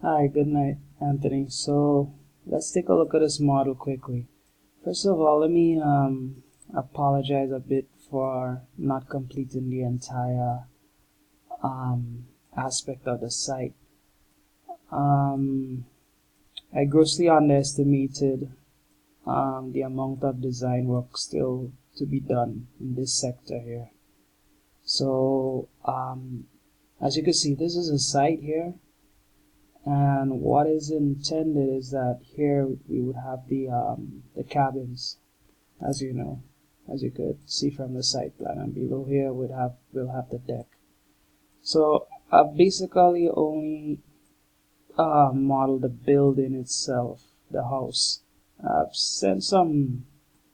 Hi, good night, Anthony. So let's take a look at this model quickly. First of all, let me apologize a bit for not completing the entire aspect of the site. Um, I grossly underestimated the amount of design work still to be done in this sector here. So as you can see, this is a site here. And what is intended is that here we would have the cabins, as you know, as you could see from the site plan, and below here we'll have the deck. So I've basically only modeled the building itself, the house. I've sent some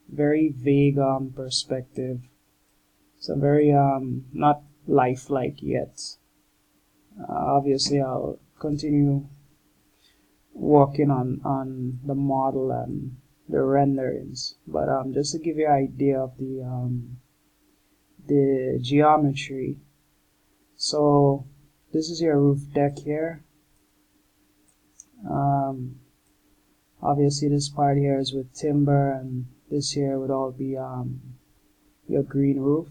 very vague perspective, some very not lifelike yet. Obviously, I'll continue working on the model and the renderings, but just to give you an idea of the geometry. So this is your roof deck here. um, Obviously this part here is with timber, and this here would all be your green roof.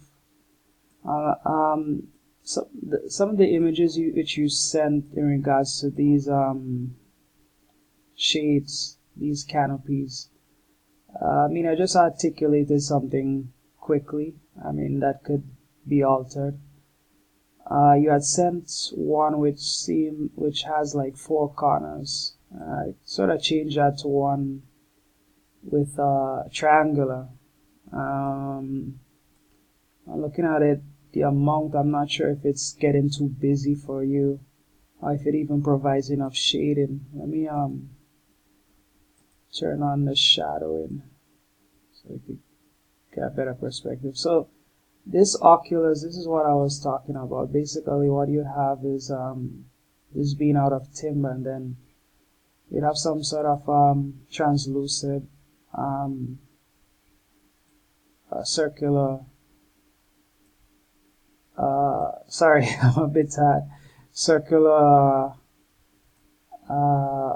Some of the images which you sent in regards to these shades, these canopies, I mean, I just articulated something quickly. I mean, that could be altered. You had sent one which has like four corners. I sort of changed that to one with triangular. I'm looking at it, the amount, I'm not sure if it's getting too busy for you, or if it even provides enough shading. Let me turn on the shadowing so we could get a better perspective. So this oculus, this is what I was talking about. Basically what you have is this being out of timber, and then you'd have some sort of translucent circular sorry, I'm a bit tired. Circular uh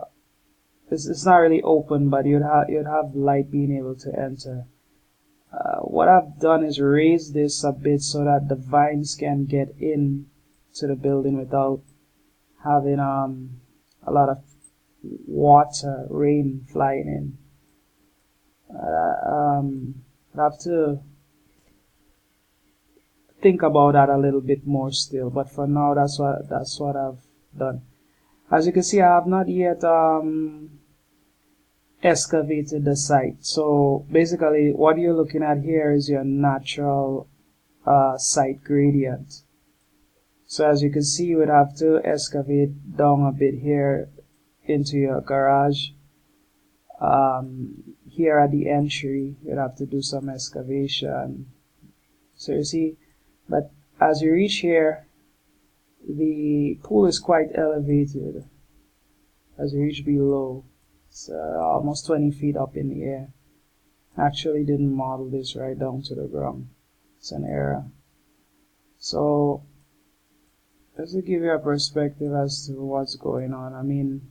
it's not really open, but you'd have light being able to enter. What I've done is raise this a bit so that the vines can get in to the building without having a lot of water, rain flying in. I have to think about that a little bit more still, but for now that's what I've done. As you can see, I have not yet excavated the site. So basically what you're looking at here is your natural site gradient. So as you can see, you would have to excavate down a bit here into your garage. Here at the entry, you'd have to do some excavation. So you see, but as you reach here, the pool is quite elevated. As you reach below, it's almost 20 feet up in the air. Actually didn't model this right down to the ground. It's an error. So just to give you a perspective as to what's going on, I mean,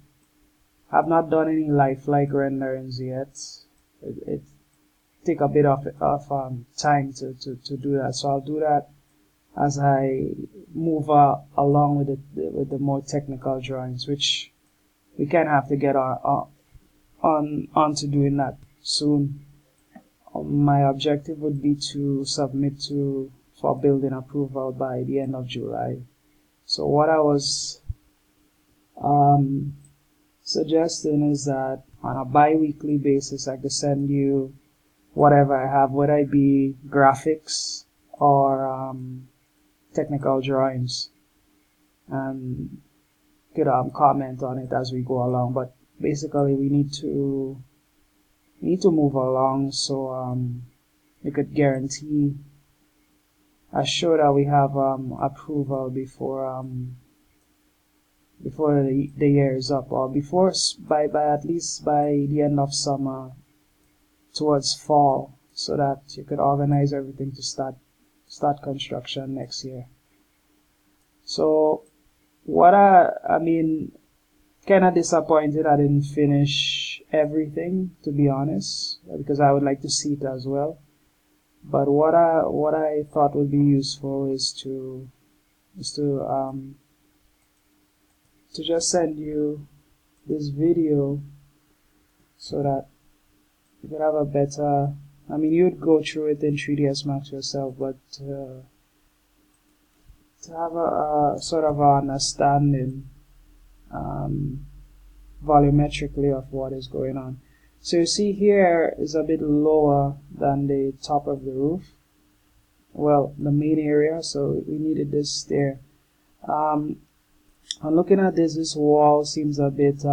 I've not done any lifelike renderings yet. It take a bit of time to do that, so I'll do that as I move along with the more technical drawings, which we kind of have to get on to doing that soon. My objective would be to submit for building approval by the end of July. So what I was suggesting is that on a bi-weekly basis I could send you whatever I have, whether it be graphics or technical drawings, and could comment on it as we go along. But basically we need to move along, so we could guarantee assure that we have approval before the year is up, or before by at least by the end of summer towards fall, so that you could organize everything to start construction next year. So what I mean, kind of disappointed I didn't finish everything, to be honest, because I would like to see it as well. But what I thought would be useful is to just send you this video so that you could have a better. I mean, you'd go through it in 3ds Max yourself, but to have a sort of understanding volumetrically of what is going on. So you see here is a bit lower than the top of the roof. Well, the main area, so we needed this there. I'm looking at this wall seems a bit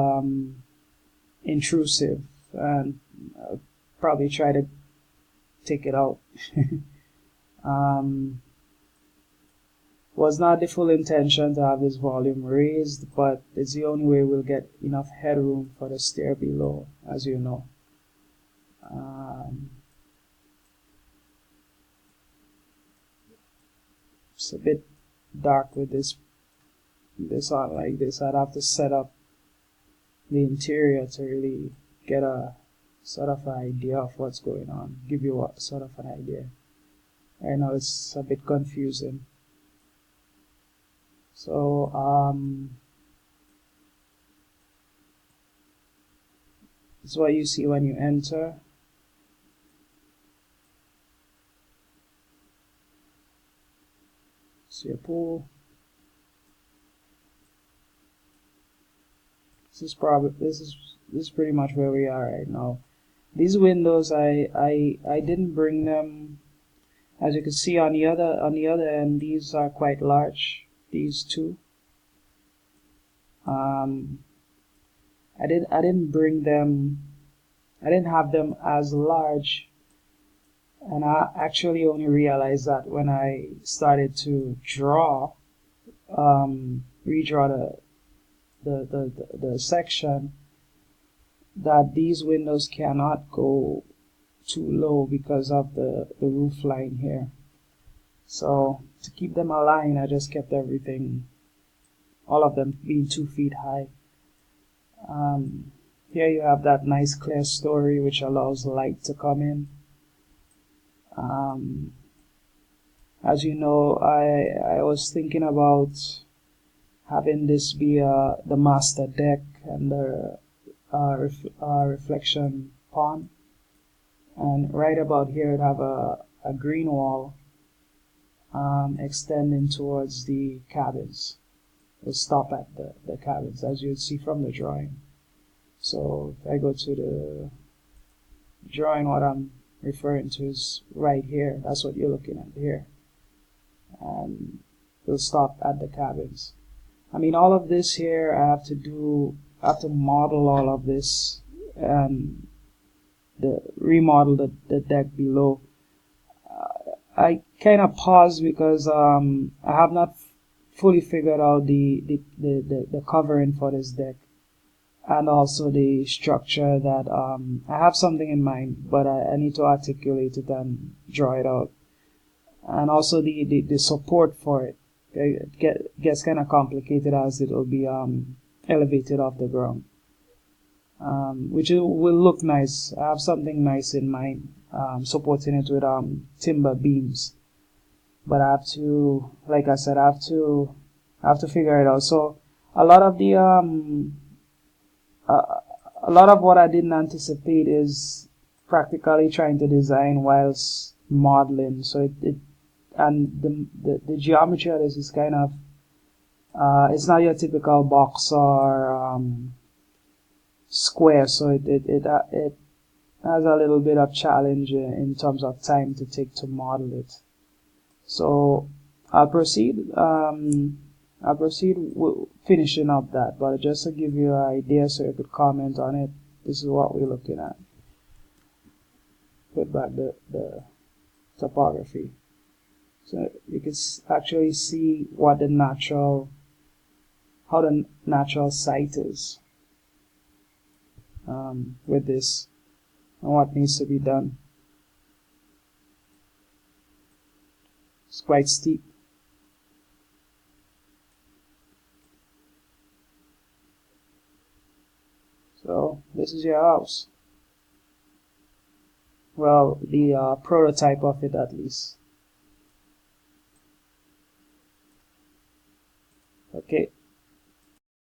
intrusive, and I'll probably try to take it out. Was not the full intention to have this volume raised, but it's the only way we'll get enough headroom for the stair below, as you know. It's a bit dark with this on like this. I'd have to set up the interior to really get a sort of an idea of what's going on, give you a sort of an idea. Right now it's a bit confusing. So this is what you see when you enter. See a pool. This is pretty much where we are right now. These windows I didn't bring them, as you can see on the other end. These are quite large. These two. I didn't bring them. I didn't have them as large, and I actually only realized that when I started to redraw the section, that these windows cannot go too low because of the roof line here. So to keep them aligned, I just kept everything, all of them being 2 feet high. Here you have that nice clear story which allows light to come in. As you know, I was thinking about having this be the master deck and the reflection pond, and right about here it'd have a green wall extending towards the cabins. We'll stop at the cabins, as you'd see from the drawing. So if I go to the drawing, what I'm referring to is right here. That's what you're looking at here. And we'll stop at the cabins. I mean, all of this here I have to model all of this and remodel the deck below. I kind of paused because I have not fully figured out the covering for this deck, and also the structure that I have something in mind, but I need to articulate it and draw it out, and also the support for it. It gets kind of complicated as it will be elevated off the ground, which will look nice. I have something nice in mind, supporting it with timber beams, but I have to, like I said, I have to figure it out. So a lot of what I didn't anticipate is practically trying to design whilst modeling. So and the geometry of this is kind of it's not your typical box or square, so it has a little bit of challenge in terms of time to take to model it. So I'll proceed with finishing up that, but just to give you an idea so you could comment on it, this is what we're looking at. Put back the topography. So you can actually see what how the natural site is with this and what needs to be done. It's quite steep. So this is your house. Well, the prototype of it at least. Okay,